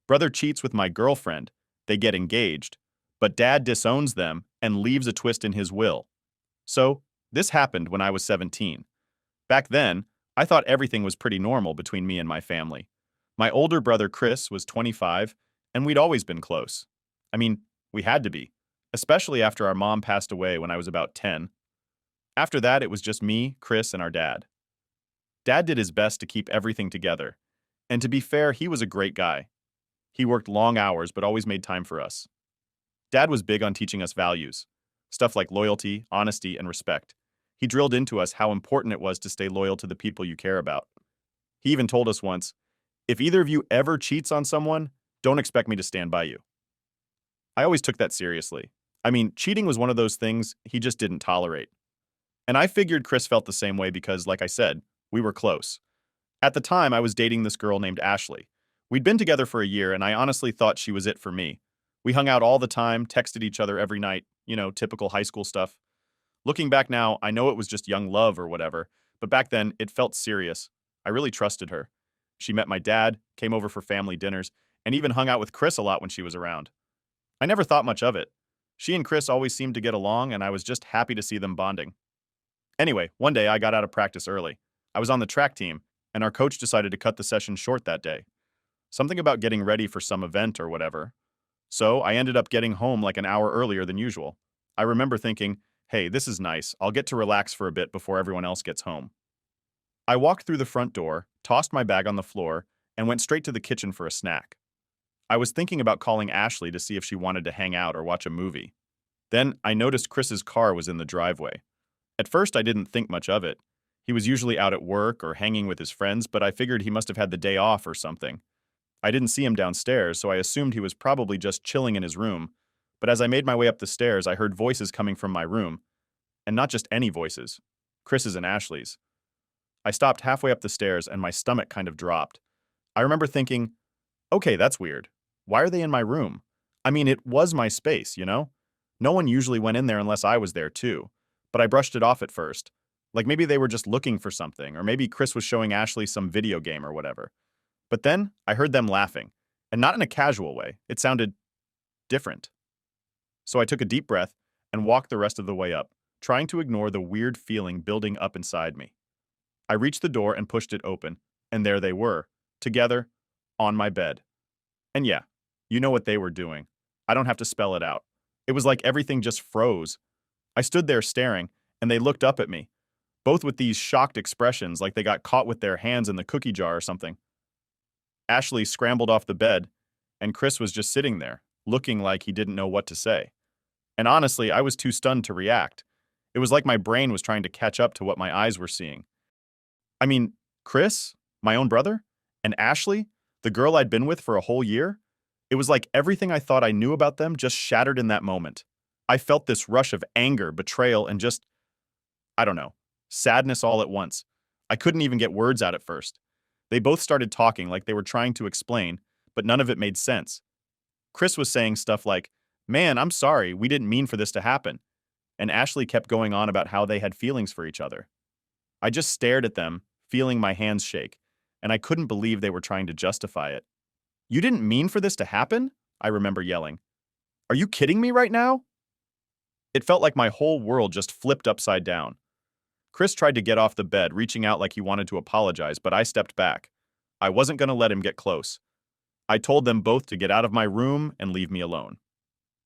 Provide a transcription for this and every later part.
Brother cheats with my girlfriend. They get engaged. But dad disowns them and leaves a twist in his will. So, this happened when I was 17. Back then, I thought everything was pretty normal between me and my family. My older brother Chris was 25, and we'd always been close. I mean, we had to be, especially after our mom passed away when I was about 10. After that, it was just me, Chris, and our dad. Dad did his best to keep everything together. And to be fair, he was a great guy. He worked long hours but always made time for us. Dad was big on teaching us values, stuff like loyalty, honesty, and respect. He drilled into us how important it was to stay loyal to the people you care about. He even told us once, if either of you ever cheats on someone, don't expect me to stand by you. I always took that seriously. I mean, cheating was one of those things he just didn't tolerate. And I figured Chris felt the same way because, like I said, we were close. At the time, I was dating this girl named Ashley. We'd been together for a year, and I honestly thought she was it for me. We hung out all the time, texted each other every night, typical high school stuff. Looking back now, I know it was just young love or whatever, but back then, it felt serious. I really trusted her. She met my dad, came over for family dinners, and even hung out with Chris a lot when she was around. I never thought much of it. She and Chris always seemed to get along, and I was just happy to see them bonding. Anyway, one day I got out of practice early. I was on the track team, and our coach decided to cut the session short that day. Something about getting ready for some event or whatever. So I ended up getting home like an hour earlier than usual. I remember thinking, hey, this is nice. I'll get to relax for a bit before everyone else gets home. I walked through the front door, tossed my bag on the floor, and went straight to the kitchen for a snack. I was thinking about calling Ashley to see if she wanted to hang out or watch a movie. Then I noticed Chris's car was in the driveway. At first, I didn't think much of it. He was usually out at work or hanging with his friends, but I figured he must have had the day off or something. I didn't see him downstairs, so I assumed he was probably just chilling in his room. But as I made my way up the stairs, I heard voices coming from my room. And not just any voices. Chris's and Ashley's. I stopped halfway up the stairs and my stomach kind of dropped. I remember thinking, okay, that's weird. Why are they in my room? I mean, it was my space, you know? No one usually went in there unless I was there too. But I brushed it off at first. Like maybe they were just looking for something, or maybe Chris was showing Ashley some video game or whatever. But then I heard them laughing, and not in a casual way. It sounded different. So I took a deep breath and walked the rest of the way up, trying to ignore the weird feeling building up inside me. I reached the door and pushed it open, and there they were, together, on my bed. And yeah, you know what they were doing. I don't have to spell it out. It was like everything just froze. I stood there staring, and they looked up at me, both with these shocked expressions like they got caught with their hands in the cookie jar or something. Ashley scrambled off the bed, and Chris was just sitting there, looking like he didn't know what to say. And honestly, I was too stunned to react. It was like my brain was trying to catch up to what my eyes were seeing. I mean, Chris, my own brother, and Ashley, the girl I'd been with for a whole year, it was like everything I thought I knew about them just shattered in that moment. I felt this rush of anger, betrayal, and just, I don't know, sadness all at once. I couldn't even get words out at first. They both started talking like they were trying to explain, but none of it made sense. Chris was saying stuff like, "Man, I'm sorry, we didn't mean for this to happen." And Ashley kept going on about how they had feelings for each other. I just stared at them, feeling my hands shake, and I couldn't believe they were trying to justify it. "You didn't mean for this to happen?" I remember yelling. "Are you kidding me right now?" It felt like my whole world just flipped upside down. Chris tried to get off the bed, reaching out like he wanted to apologize, but I stepped back. I wasn't going to let him get close. I told them both to get out of my room and leave me alone.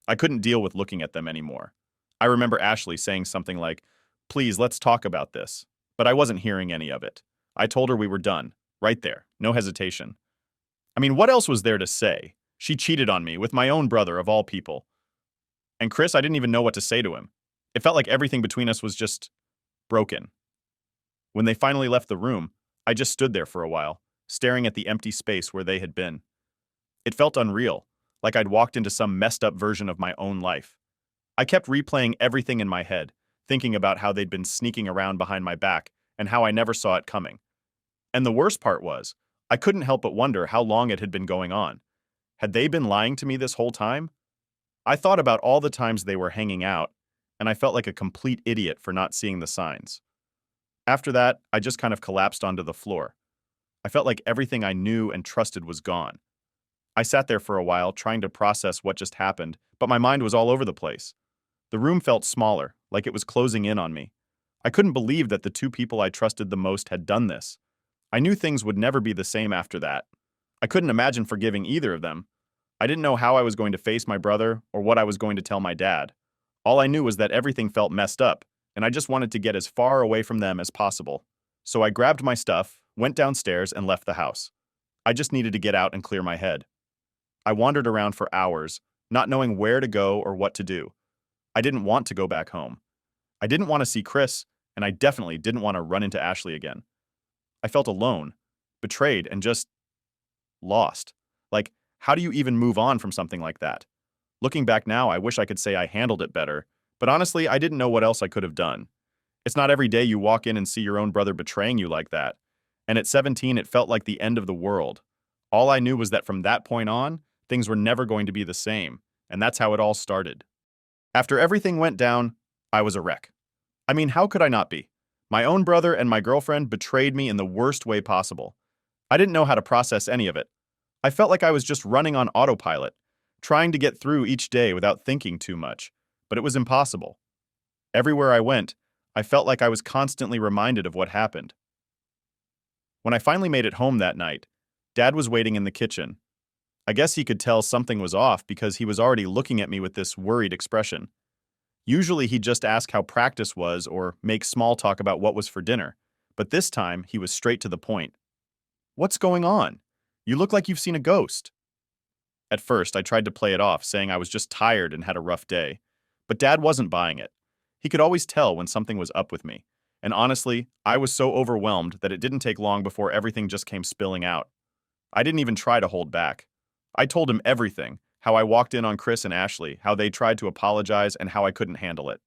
I couldn't deal with looking at them anymore. I remember Ashley saying something like, "Please, let's talk about this." But I wasn't hearing any of it. I told her we were done. Right there. No hesitation. I mean, what else was there to say? She cheated on me with my own brother of all people. And Chris, I didn't even know what to say to him. It felt like everything between us was just broken. When they finally left the room, I just stood there for a while, staring at the empty space where they had been. It felt unreal, like I'd walked into some messed up version of my own life. I kept replaying everything in my head, thinking about how they'd been sneaking around behind my back and how I never saw it coming. And the worst part was, I couldn't help but wonder how long it had been going on. Had they been lying to me this whole time? I thought about all the times they were hanging out, and I felt like a complete idiot for not seeing the signs. After that, I just kind of collapsed onto the floor. I felt like everything I knew and trusted was gone. I sat there for a while, trying to process what just happened, but my mind was all over the place. The room felt smaller, like it was closing in on me. I couldn't believe that the two people I trusted the most had done this. I knew things would never be the same after that. I couldn't imagine forgiving either of them. I didn't know how I was going to face my brother or what I was going to tell my dad. All I knew was that everything felt messed up, and I just wanted to get as far away from them as possible. So I grabbed my stuff, went downstairs, and left the house. I just needed to get out and clear my head. I wandered around for hours, not knowing where to go or what to do. I didn't want to go back home. I didn't want to see Chris, and I definitely didn't want to run into Ashley again. I felt alone, betrayed, and just lost. Like, how do you even move on from something like that? Looking back now, I wish I could say I handled it better, but honestly, I didn't know what else I could have done. It's not every day you walk in and see your own brother betraying you like that. And at 17, it felt like the end of the world. All I knew was that from that point on, things were never going to be the same, and that's how it all started. After everything went down, I was a wreck. I mean, how could I not be? My own brother and my girlfriend betrayed me in the worst way possible. I didn't know how to process any of it. I felt like I was just running on autopilot, trying to get through each day without thinking too much, but it was impossible. Everywhere I went, I felt like I was constantly reminded of what happened. When I finally made it home that night, Dad was waiting in the kitchen. I guess he could tell something was off because he was already looking at me with this worried expression. Usually he'd just ask how practice was or make small talk about what was for dinner, but this time he was straight to the point. "What's going on? You look like you've seen a ghost." At first, I tried to play it off, saying I was just tired and had a rough day. But Dad wasn't buying it. He could always tell when something was up with me. And honestly, I was so overwhelmed that it didn't take long before everything just came spilling out. I didn't even try to hold back. I told him everything, how I walked in on Chris and Ashley, how they tried to apologize, and how I couldn't handle it.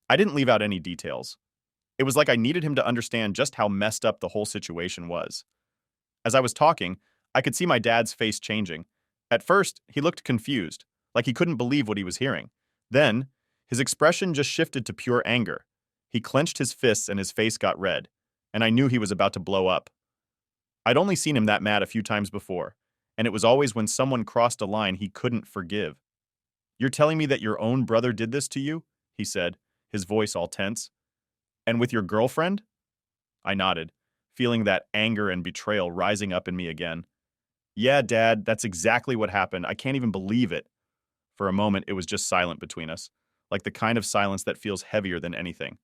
I didn't leave out any details. It was like I needed him to understand just how messed up the whole situation was. As I was talking, I could see my dad's face changing. At first, he looked confused, like he couldn't believe what he was hearing. Then, his expression just shifted to pure anger. He clenched his fists and his face got red, and I knew he was about to blow up. I'd only seen him that mad a few times before, and it was always when someone crossed a line he couldn't forgive. "You're telling me that your own brother did this to you?" he said, his voice all tense. "And with your girlfriend?" I nodded, feeling that anger and betrayal rising up in me again. "Yeah, Dad, that's exactly what happened. I can't even believe it." For a moment, it was just silent between us, like the kind of silence that feels heavier than anything.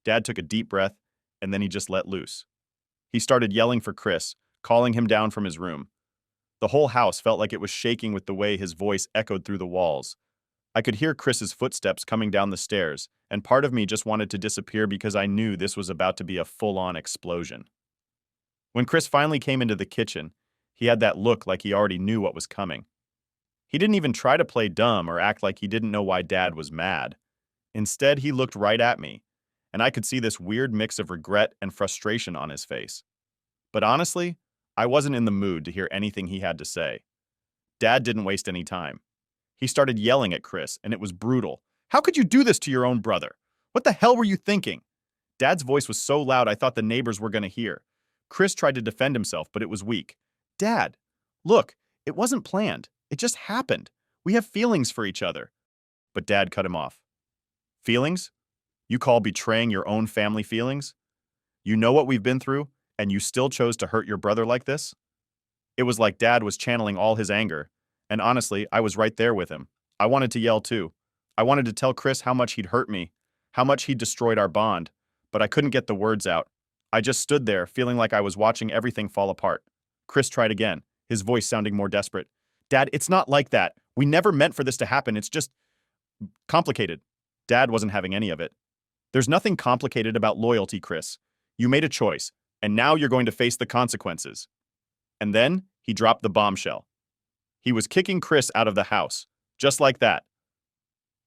Dad took a deep breath, and then he just let loose. He started yelling for Chris, calling him down from his room. The whole house felt like it was shaking with the way his voice echoed through the walls. I could hear Chris's footsteps coming down the stairs, and part of me just wanted to disappear because I knew this was about to be a full-on explosion. When Chris finally came into the kitchen, he had that look like he already knew what was coming. He didn't even try to play dumb or act like he didn't know why Dad was mad. Instead, he looked right at me, and I could see this weird mix of regret and frustration on his face. But honestly, I wasn't in the mood to hear anything he had to say. Dad didn't waste any time. He started yelling at Chris, and it was brutal. "How could you do this to your own brother? What the hell were you thinking?" Dad's voice was so loud I thought the neighbors were going to hear. Chris tried to defend himself, but it was weak. "Dad, look, it wasn't planned. It just happened. We have feelings for each other." But Dad cut him off. "Feelings? You call betraying your own family feelings? You know what we've been through, and you still chose to hurt your brother like this?" It was like Dad was channeling all his anger, and honestly, I was right there with him. I wanted to yell too. I wanted to tell Chris how much he'd hurt me, how much he'd destroyed our bond, but I couldn't get the words out. I just stood there, feeling like I was watching everything fall apart. Chris tried again, his voice sounding more desperate. "Dad, it's not like that. We never meant for this to happen. It's just complicated." Dad wasn't having any of it. "There's nothing complicated about loyalty, Chris. You made a choice, and now you're going to face the consequences." And then he dropped the bombshell. He was kicking Chris out of the house, just like that.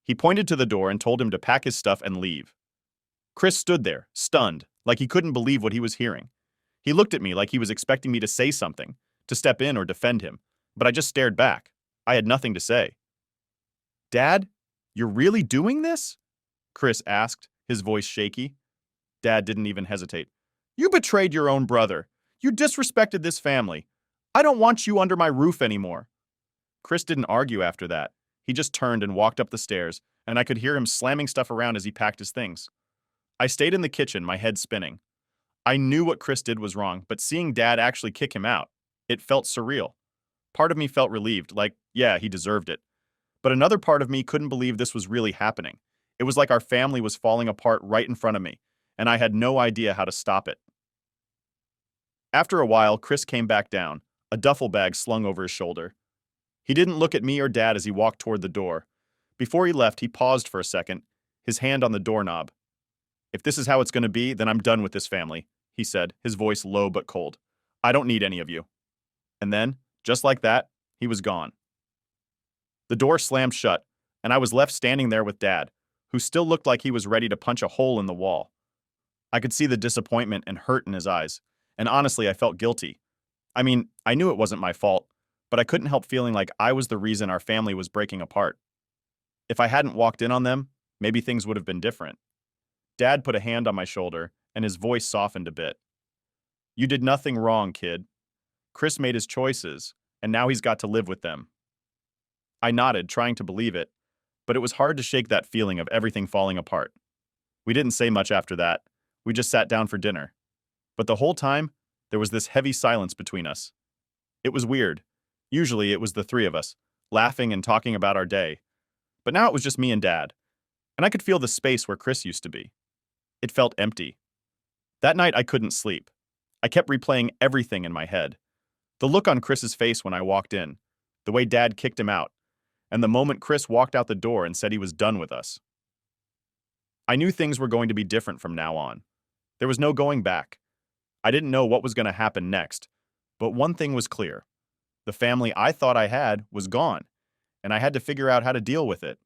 He pointed to the door and told him to pack his stuff and leave. Chris stood there, stunned, like he couldn't believe what he was hearing. He looked at me like he was expecting me to say something, to step in or defend him, but I just stared back. I had nothing to say. "Dad, you're really doing this?" Chris asked, his voice shaky. Dad didn't even hesitate. "You betrayed your own brother. You disrespected this family. I don't want you under my roof anymore." Chris didn't argue after that. He just turned and walked up the stairs, and I could hear him slamming stuff around as he packed his things. I stayed in the kitchen, my head spinning. I knew what Chris did was wrong, but seeing Dad actually kick him out, it felt surreal. Part of me felt relieved, like, yeah, he deserved it. But another part of me couldn't believe this was really happening. It was like our family was falling apart right in front of me, and I had no idea how to stop it. After a while, Chris came back down, a duffel bag slung over his shoulder. He didn't look at me or Dad as he walked toward the door. Before he left, he paused for a second, his hand on the doorknob. "If this is how it's going to be, then I'm done with this family," he said, his voice low but cold. "I don't need any of you." And then, just like that, he was gone. The door slammed shut, and I was left standing there with Dad, who still looked like he was ready to punch a hole in the wall. I could see the disappointment and hurt in his eyes, and honestly, I felt guilty. I mean, I knew it wasn't my fault, but I couldn't help feeling like I was the reason our family was breaking apart. If I hadn't walked in on them, maybe things would have been different. Dad put a hand on my shoulder, and his voice softened a bit. "You did nothing wrong, kid. Chris made his choices, and now he's got to live with them." I nodded, trying to believe it, but it was hard to shake that feeling of everything falling apart. We didn't say much after that. We just sat down for dinner. But the whole time, there was this heavy silence between us. It was weird. Usually it was the three of us, laughing and talking about our day. But now it was just me and Dad, and I could feel the space where Chris used to be. It felt empty. That night I couldn't sleep. I kept replaying everything in my head. The look on Chris's face when I walked in, the way Dad kicked him out, and the moment Chris walked out the door and said he was done with us. I knew things were going to be different from now on. There was no going back. I didn't know what was going to happen next, but one thing was clear. The family I thought I had was gone, and I had to figure out how to deal with it.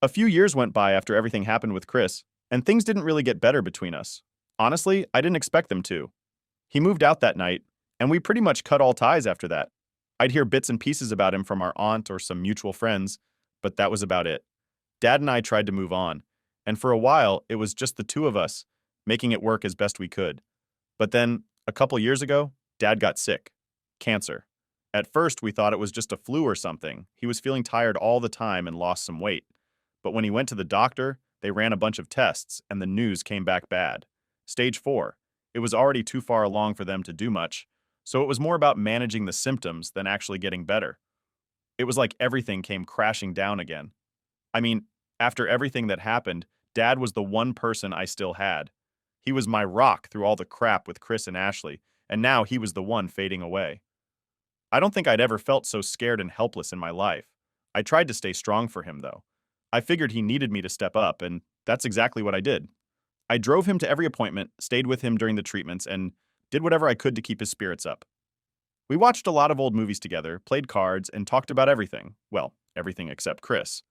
A few years went by after everything happened with Chris, and things didn't really get better between us. Honestly, I didn't expect them to. He moved out that night, and we pretty much cut all ties after that. I'd hear bits and pieces about him from our aunt or some mutual friends, but that was about it. Dad and I tried to move on, and for a while, it was just the two of us, making it work as best we could. But then, a couple years ago, Dad got sick. Cancer. At first, we thought it was just a flu or something. He was feeling tired all the time and lost some weight. But when he went to the doctor, they ran a bunch of tests, and the news came back bad. Stage 4. It was already too far along for them to do much, so it was more about managing the symptoms than actually getting better. It was like everything came crashing down again. I mean, after everything that happened, Dad was the one person I still had. He was my rock through all the crap with Chris and Ashley, and now he was the one fading away. I don't think I'd ever felt so scared and helpless in my life. I tried to stay strong for him, though. I figured he needed me to step up, and that's exactly what I did. I drove him to every appointment, stayed with him during the treatments, and did whatever I could to keep his spirits up. We watched a lot of old movies together, played cards, and talked about everything. Well, everything except Chris.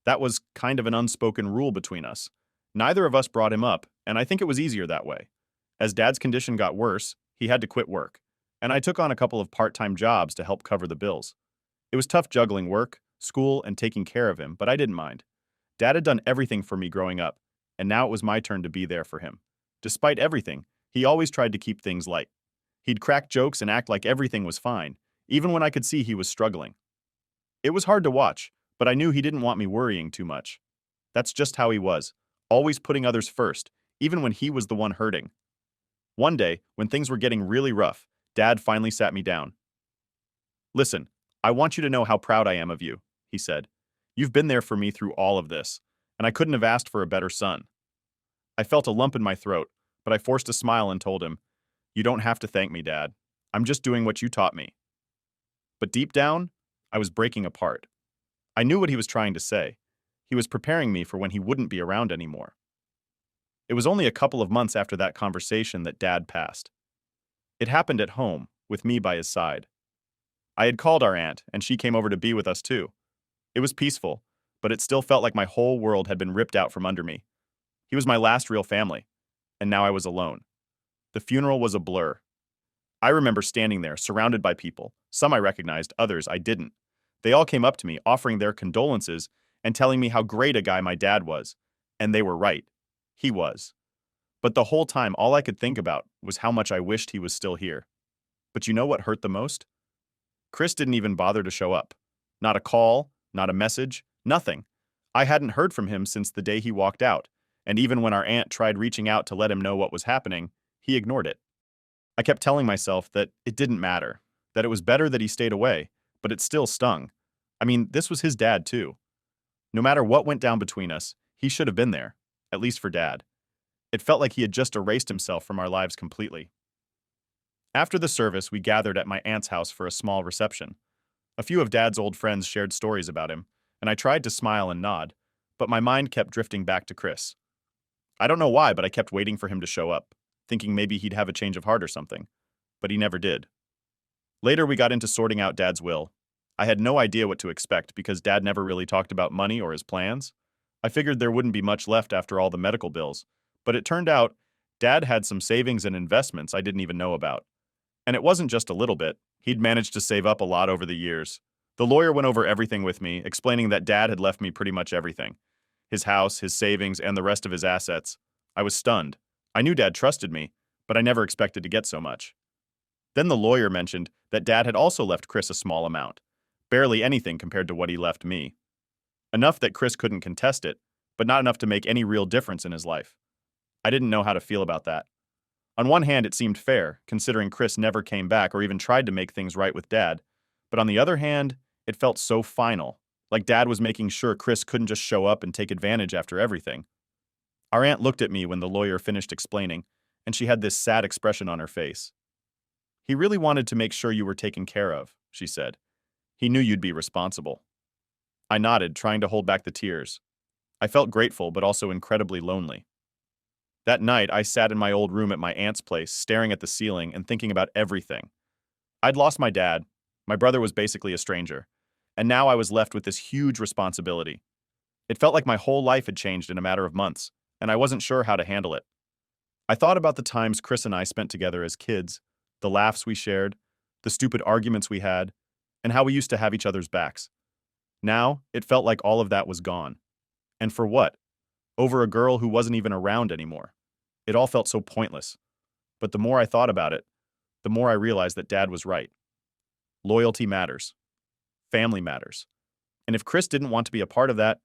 That was kind of an unspoken rule between us. Neither of us brought him up, and I think it was easier that way. As Dad's condition got worse, he had to quit work, and I took on a couple of part-time jobs to help cover the bills. It was tough juggling work, school, and taking care of him, but I didn't mind. Dad had done everything for me growing up, and now it was my turn to be there for him. Despite everything, he always tried to keep things light. He'd crack jokes and act like everything was fine, even when I could see he was struggling. It was hard to watch, but I knew he didn't want me worrying too much. That's just how he was, always putting others first, even when he was the one hurting. One day, when things were getting really rough, Dad finally sat me down. "Listen, I want you to know how proud I am of you," he said. "You've been there for me through all of this, and I couldn't have asked for a better son." I felt a lump in my throat, but I forced a smile and told him, "You don't have to thank me, Dad. I'm just doing what you taught me." But deep down, I was breaking apart. I knew what he was trying to say. He was preparing me for when he wouldn't be around anymore. It was only a couple of months after that conversation that Dad passed. It happened at home, with me by his side. I had called our aunt, and she came over to be with us too. It was peaceful, but it still felt like my whole world had been ripped out from under me. He was my last real family, and now I was alone. The funeral was a blur. I remember standing there, surrounded by people. Some I recognized, others I didn't. They all came up to me, offering their condolences and telling me how great a guy my dad was. And they were right. He was. But the whole time, all I could think about was how much I wished he was still here. But you know what hurt the most? Chris didn't even bother to show up. Not a call, not a message, nothing. I hadn't heard from him since the day he walked out, and even when our aunt tried reaching out to let him know what was happening, he ignored it. I kept telling myself that it didn't matter, that it was better that he stayed away, but it still stung. I mean, this was his dad, too. No matter what went down between us, he should have been there, at least for Dad. It felt like he had just erased himself from our lives completely. After the service, we gathered at my aunt's house for a small reception. A few of Dad's old friends shared stories about him, and I tried to smile and nod, but my mind kept drifting back to Chris. I don't know why, but I kept waiting for him to show up, thinking maybe he'd have a change of heart or something. But he never did. Later, we got into sorting out Dad's will. I had no idea what to expect because Dad never really talked about money or his plans. I figured there wouldn't be much left after all the medical bills, but it turned out Dad had some savings and investments I didn't even know about. And it wasn't just a little bit. He'd managed to save up a lot over the years. The lawyer went over everything with me, explaining that Dad had left me pretty much everything. His house, his savings, and the rest of his assets. I was stunned. I knew Dad trusted me, but I never expected to get so much. Then the lawyer mentioned that Dad had also left Chris a small amount. Barely anything compared to what he left me. Enough that Chris couldn't contest it, but not enough to make any real difference in his life. I didn't know how to feel about that. On one hand, it seemed fair, considering Chris never came back or even tried to make things right with Dad. But on the other hand, it felt so final, like Dad was making sure Chris couldn't just show up and take advantage after everything. Our aunt looked at me when the lawyer finished explaining, and she had this sad expression on her face. He really wanted to make sure you were taken care of, she said. He knew you'd be responsible. I nodded, trying to hold back the tears. I felt grateful, but also incredibly lonely. That night, I sat in my old room at my aunt's place, staring at the ceiling and thinking about everything. I'd lost my dad. My brother was basically a stranger. And now I was left with this huge responsibility. It felt like my whole life had changed in a matter of months, and I wasn't sure how to handle it. I thought about the times Chris and I spent together as kids, the laughs we shared, the stupid arguments we had, and how we used to have each other's backs. Now, it felt like all of that was gone. And for what? Over a girl who wasn't even around anymore. It all felt so pointless. But the more I thought about it, the more I realized that Dad was right. Loyalty matters. Family matters. And if Chris didn't want to be a part of that,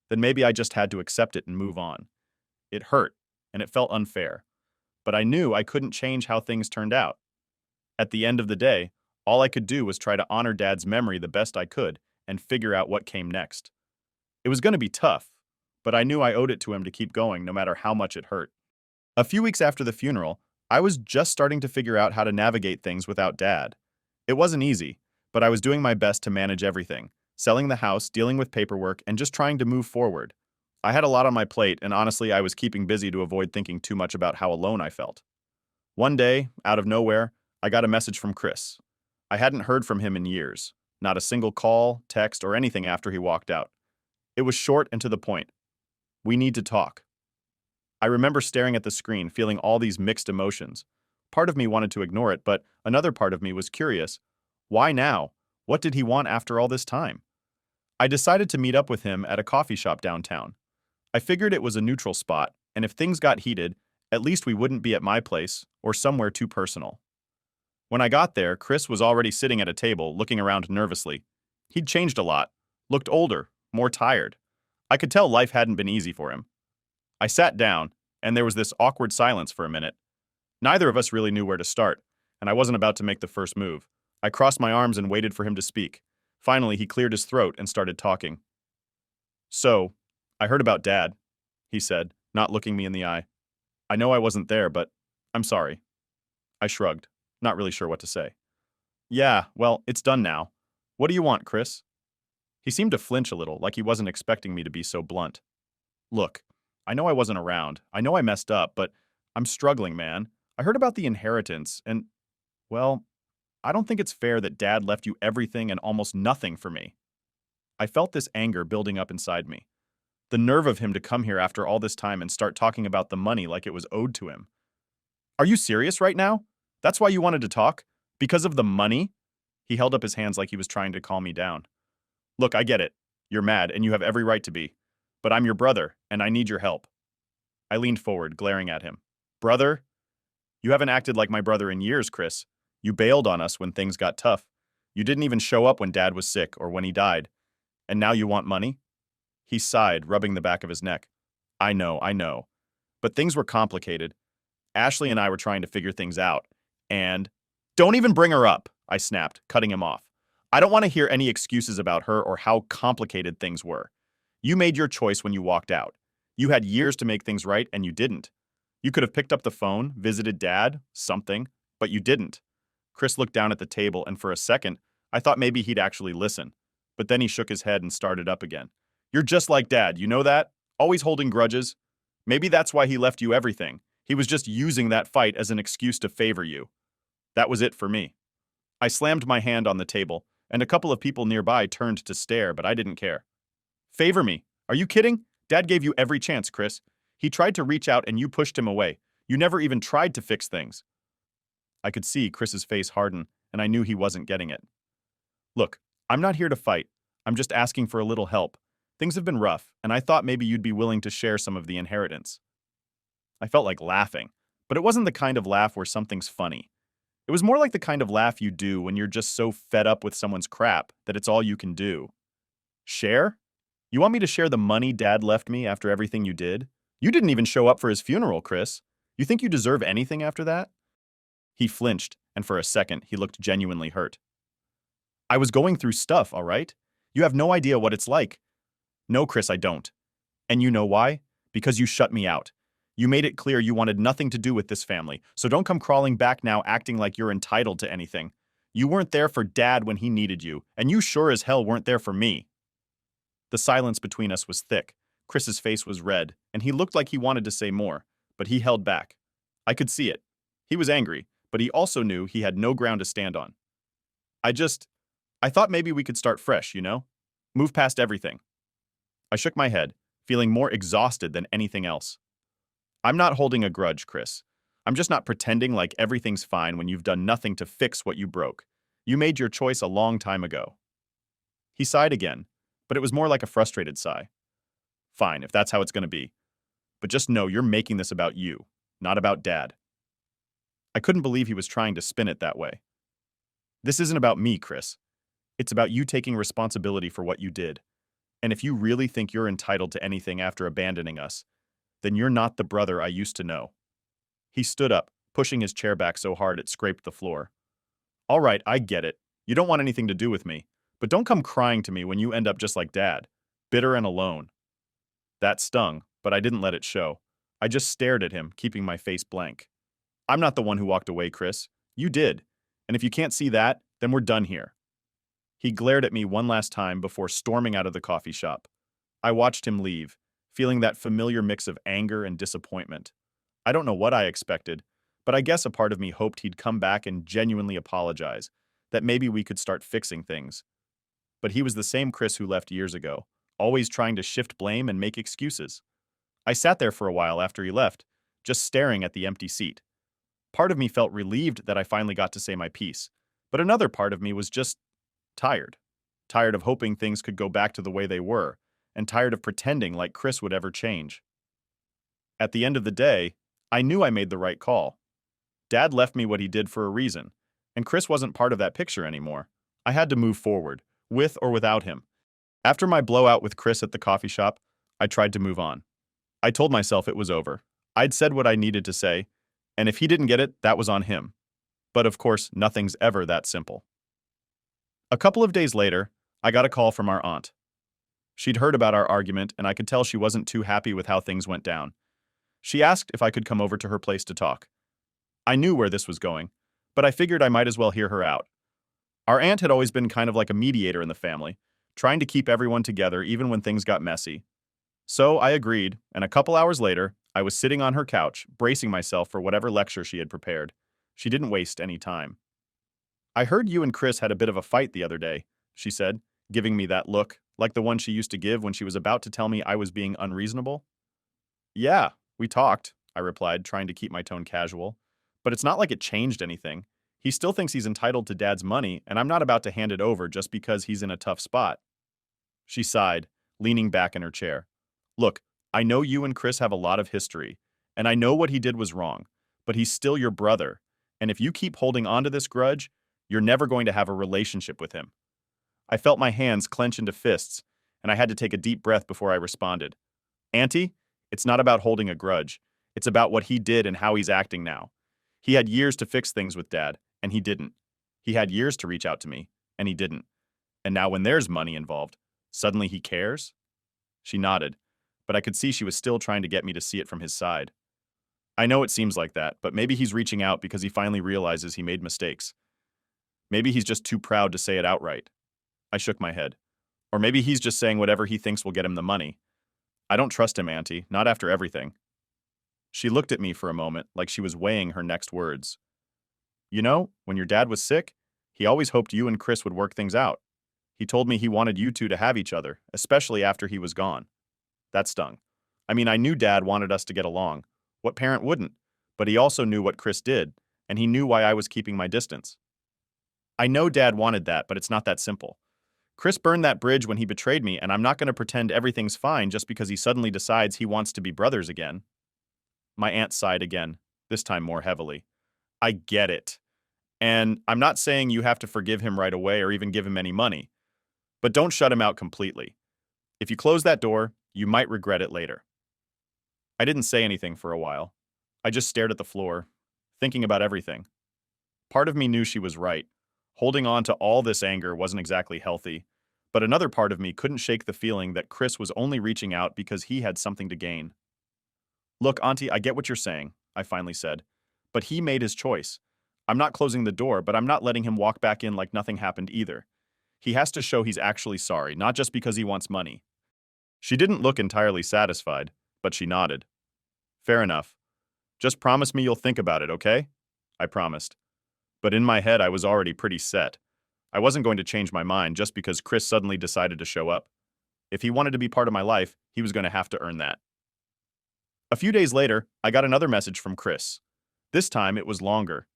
then maybe I just had to accept it and move on. It hurt, and it felt unfair. But I knew I couldn't change how things turned out. At the end of the day, all I could do was try to honor Dad's memory the best I could and figure out what came next. It was going to be tough, but I knew I owed it to him to keep going no matter how much it hurt. A few weeks after the funeral, I was just starting to figure out how to navigate things without Dad. It wasn't easy, but I was doing my best to manage everything, selling the house, dealing with paperwork, and just trying to move forward. I had a lot on my plate, and honestly, I was keeping busy to avoid thinking too much about how alone I felt. One day, out of nowhere, I got a message from Chris. I hadn't heard from him in years, not a single call, text, or anything after he walked out. It was short and to the point. We need to talk. I remember staring at the screen, feeling all these mixed emotions. Part of me wanted to ignore it, but another part of me was curious. Why now? What did he want after all this time? I decided to meet up with him at a coffee shop downtown. I figured it was a neutral spot, and if things got heated, at least we wouldn't be at my place or somewhere too personal. When I got there, Chris was already sitting at a table, looking around nervously. He'd changed a lot, looked older, more tired. I could tell life hadn't been easy for him. I sat down, and there was this awkward silence for a minute. Neither of us really knew where to start, and I wasn't about to make the first move. I crossed my arms and waited for him to speak. Finally, he cleared his throat and started talking. So, I heard about Dad, he said, not looking me in the eye. I know I wasn't there, but I'm sorry. I shrugged, not really sure what to say. Yeah, well, it's done now. What do you want, Chris? He seemed to flinch a little, like he wasn't expecting me to be so blunt. Look, I know I wasn't around. I know I messed up, but I'm struggling, man. I heard about the inheritance, and, well, I don't think it's fair that Dad left you everything and almost nothing for me. I felt this anger building up inside me. The nerve of him to come here after all this time and start talking about the money like it was owed to him. Are you serious right now? That's why you wanted to talk? Because of the money? He held up his hands like he was trying to calm me down. Look, I get it. You're mad, and you have every right to be. But I'm your brother, and I need your help. I leaned forward, glaring at him. Brother? You haven't acted like my brother in years, Chris. You bailed on us when things got tough. You didn't even show up when Dad was sick or when he died. And now you want money? He sighed, rubbing the back of his neck. I know. But things were complicated. Ashley and I were trying to figure things out. And don't even bring her up, I snapped, cutting him off. I don't want to hear any excuses about her or how complicated things were. You made your choice when you walked out. You had years to make things right, and you didn't. You could have picked up the phone, visited Dad, something, but you didn't. Chris looked down at the table, and for a second, I thought maybe he'd actually listen. But then he shook his head and started up again. You're just like Dad, you know that? Always holding grudges. Maybe that's why he left you everything. He was just using that fight as an excuse to favor you. That was it for me. I slammed my hand on the table, and a couple of people nearby turned to stare, but I didn't care. Favor me? Are you kidding? Dad gave you every chance, Chris. He tried to reach out and you pushed him away. You never even tried to fix things. I could see Chris's face harden, and I knew he wasn't getting it. Look, I'm not here to fight. I'm just asking for a little help. Things have been rough, and I thought maybe you'd be willing to share some of the inheritance. I felt like laughing, but it wasn't the kind of laugh where something's funny. It was more like the kind of laugh you do when you're just so fed up with someone's crap that it's all you can do. Share? You want me to share the money Dad left me after everything you did? You didn't even show up for his funeral, Chris. You think you deserve anything after that? He flinched, and for a second, he looked genuinely hurt. I was going through stuff, all right? You have no idea what it's like. No, Chris, I don't. And you know why? Because you shut me out. You made it clear you wanted nothing to do with this family, so don't come crawling back now acting like you're entitled to anything. You weren't there for Dad when he needed you, and you sure as hell weren't there for me. The silence between us was thick. Chris's face was red, and he looked like he wanted to say more, but he held back. I could see it. He was angry, but he also knew he had no ground to stand on. I thought maybe we could start fresh, you know? Move past everything. I shook my head, feeling more exhausted than anything else. I'm not holding a grudge, Chris. I'm just not pretending like everything's fine when you've done nothing to fix what you broke. You made your choice a long time ago. He sighed again, but it was more like a frustrated sigh. Fine, if that's how it's going to be. But just know you're making this about you, not about Dad. I couldn't believe he was trying to spin it that way. This isn't about me, Chris. It's about you taking responsibility for what you did. And if you really think you're entitled to anything after abandoning us, then you're not the brother I used to know. He stood up, pushing his chair back so hard it scraped the floor. All right, I get it. You don't want anything to do with me. But don't come crying to me when you end up just like Dad, bitter and alone. That stung, but I didn't let it show. I just stared at him, keeping my face blank. I'm not the one who walked away, Chris. You did. And if you can't see that, then we're done here. He glared at me one last time before storming out of the coffee shop. I watched him leave, feeling that familiar mix of anger and disappointment. I don't know what I expected, but I guess a part of me hoped he'd come back and genuinely apologize, that maybe we could start fixing things. But he was the same Chris who left years ago, always trying to shift blame and make excuses. I sat there for a while after he left, just staring at the empty seat. Part of me felt relieved that I finally got to say my piece, but another part of me was just tired. Tired of hoping things could go back to the way they were, and tired of pretending like Chris would ever change. At the end of the day, I knew I made the right call. Dad left me what he did for a reason, and Chris wasn't part of that picture anymore. I had to move forward, with or without him. After my blowout with Chris at the coffee shop, I tried to move on. I told myself it was over. I'd said what I needed to say, and if he didn't get it, that was on him. But of course, nothing's ever that simple. A couple of days later, I got a call from our aunt. She'd heard about our argument, and I could tell she wasn't too happy with how things went down. She asked if I could come over to her place to talk. I knew where this was going, but I figured I might as well hear her out. Our aunt had always been kind of like a mediator in the family, trying to keep everyone together even when things got messy. So I agreed, and a couple hours later, I was sitting on her couch, bracing myself for whatever lecture she had prepared. She didn't waste any time. I heard you and Chris had a bit of a fight the other day, she said, giving me that look, like the one she used to give when she was about to tell me I was being unreasonable. Yeah, we talked, I replied, trying to keep my tone casual. But it's not like it changed anything. He still thinks he's entitled to Dad's money, and I'm not about to hand it over just because he's in a tough spot. She sighed, leaning back in her chair. Look, I know you and Chris have a lot of history, and I know what he did was wrong, but he's still your brother, and if you keep holding on to this grudge, You're never going to have a relationship with him. I felt my hands clench into fists, and I had to take a deep breath before I responded. Auntie, it's not about holding a grudge. It's about what he did and how he's acting now. He had years to fix things with Dad, and he didn't. He had years to reach out to me, and he didn't. And now when there's money involved, suddenly he cares? She nodded, but I could see she was still trying to get me to see it from his side. I know it seems like that, but maybe he's reaching out because he finally realizes he made mistakes. Maybe he's just too proud to say it outright. I shook my head. Or maybe he's just saying whatever he thinks will get him the money. I don't trust him, Auntie, not after everything. She looked at me for a moment like she was weighing her next words. You know, when your dad was sick, he always hoped you and Chris would work things out. He told me he wanted you two to have each other, especially after he was gone. That stung. I mean, I knew Dad wanted us to get along. What parent wouldn't? But he also knew what Chris did, and he knew why I was keeping my distance. I know Dad wanted that, but it's not that simple. Chris burned that bridge when he betrayed me, and I'm not going to pretend everything's fine just because he suddenly decides he wants to be brothers again. My aunt sighed again, this time more heavily. I get it. And I'm not saying you have to forgive him right away or even give him any money. But don't shut him out completely. If you close that door, you might regret it later. I didn't say anything for a while. I just stared at the floor, thinking about everything. Part of me knew she was right. Holding on to all this anger wasn't exactly healthy, but another part of me couldn't shake the feeling that Chris was only reaching out because he had something to gain. Look, Auntie, I get what you're saying, I finally said, but he made his choice. I'm not closing the door, but I'm not letting him walk back in like nothing happened either. He has to show he's actually sorry, not just because he wants money. She didn't look entirely satisfied, but she nodded. Fair enough. Just promise me you'll think about it, okay? I promised. But in my head, I was already pretty set. I wasn't going to change my mind just because Chris suddenly decided to show up. If he wanted to be part of my life, he was going to have to earn that. A few days later, I got another message from Chris. This time, it was longer.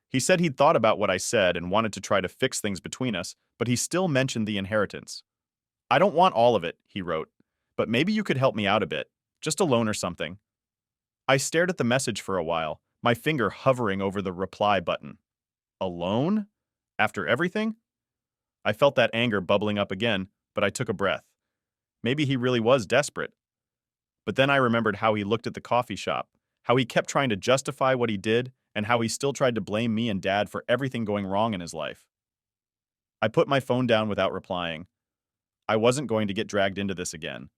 He said he'd thought about what I said and wanted to try to fix things between us, but he still mentioned the inheritance. I don't want all of it, he wrote, but maybe you could help me out a bit, just a loan or something. I stared at the message for a while, my finger hovering over the reply button. A loan? After everything? I felt that anger bubbling up again, but I took a breath. Maybe he really was desperate. But then I remembered how he looked at the coffee shop, how he kept trying to justify what he did, and how he still tried to blame me and Dad for everything going wrong in his life. I put my phone down without replying. I wasn't going to get dragged into this again.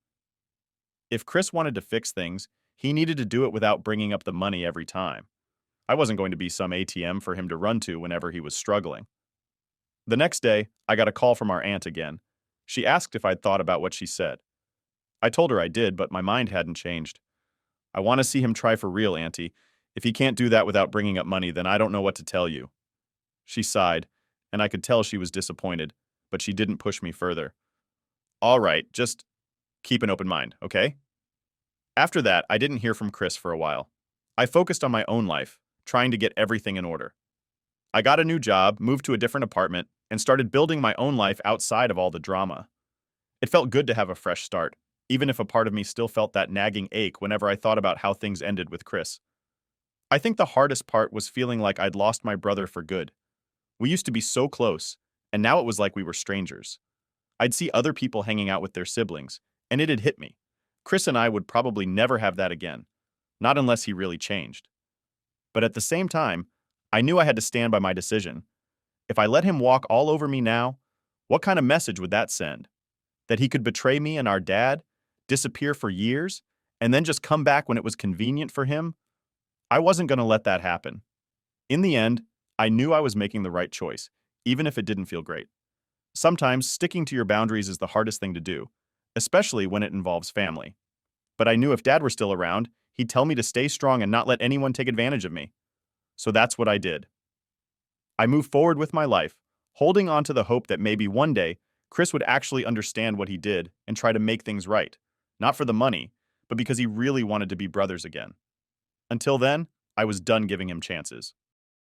If Chris wanted to fix things, he needed to do it without bringing up the money every time. I wasn't going to be some ATM for him to run to whenever he was struggling. The next day, I got a call from our aunt again. She asked if I'd thought about what she said. I told her I did, but my mind hadn't changed. I want to see him try for real, Auntie. If he can't do that without bringing up money, then I don't know what to tell you. She sighed, and I could tell she was disappointed, but she didn't push me further. All right, just keep an open mind, okay? After that, I didn't hear from Chris for a while. I focused on my own life, trying to get everything in order. I got a new job, moved to a different apartment, and started building my own life outside of all the drama. It felt good to have a fresh start, even if a part of me still felt that nagging ache whenever I thought about how things ended with Chris. I think the hardest part was feeling like I'd lost my brother for good. We used to be so close, and now it was like we were strangers. I'd see other people hanging out with their siblings, and it had hit me. Chris and I would probably never have that again, not unless he really changed. But at the same time, I knew I had to stand by my decision. If I let him walk all over me now, what kind of message would that send? That he could betray me and our dad, disappear for years, and then just come back when it was convenient for him? I wasn't going to let that happen. In the end, I knew I was making the right choice, even if it didn't feel great. Sometimes sticking to your boundaries is the hardest thing to do, especially when it involves family. But I knew if Dad were still around, he'd tell me to stay strong and not let anyone take advantage of me. So that's what I did. I moved forward with my life, holding on to the hope that maybe one day Chris would actually understand what he did and try to make things right, not for the money, but because he really wanted to be brothers again. Until then, I was done giving him chances.